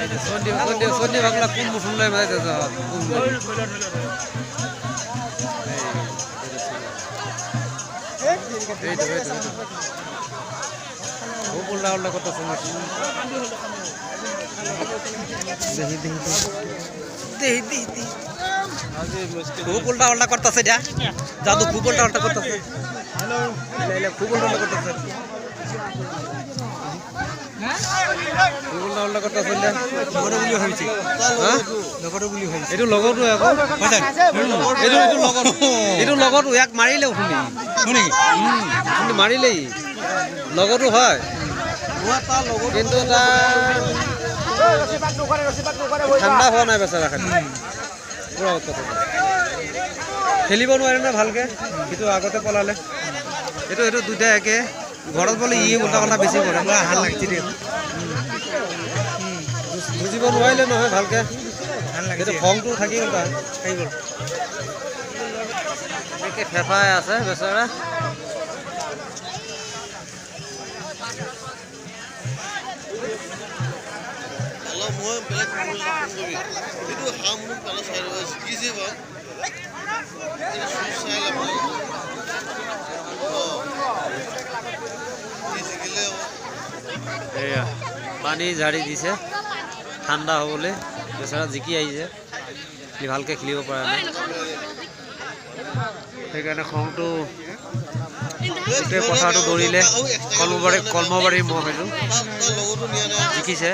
সন্ধি ভাগলা কোন মুসুমলাই মাঝে খুব উল্টা উল্টা করতেছে খুব উল্টা উল্টা করতেছে জাদু খুব উল্টা উল্টা করতেছে খুব উল্টা উল্টা করতেছে এইটো লগৰটো এইটো লগৰটো ইয়াক মাৰিলে শুনি মাৰিলেই লগৰটো হয় কিন্তু তাৰ ঠাণ্ডা হোৱা নাই বেচাৰা খালি পুৰা খেলিব নোৱাৰে না ভালকে কিন্তু আগতে পলালে এইটো এইটো দুইটা একে ঘৰত বোলে ই উল্টা কথা বেছি কৰে ভাল লাগিছে বুজিব নোৱাৰিলে নহয় ভালকে এইটো খংটো থাকি গ'ল তাৰ থাকি গ'ল একে ফেফাই আছে বেচাৰা এয়া পানী ঝাৰি দিছে ঠাণ্ডা হ'বলৈ বেচাৰা জিকি আহিছে সি ভালকৈ খেলিব পৰা নাই সেইকাৰণে খংটো গোটেই পথাৰটো দৌৰিলে কলমবাৰীৰ মহ সেইটো জিকিছে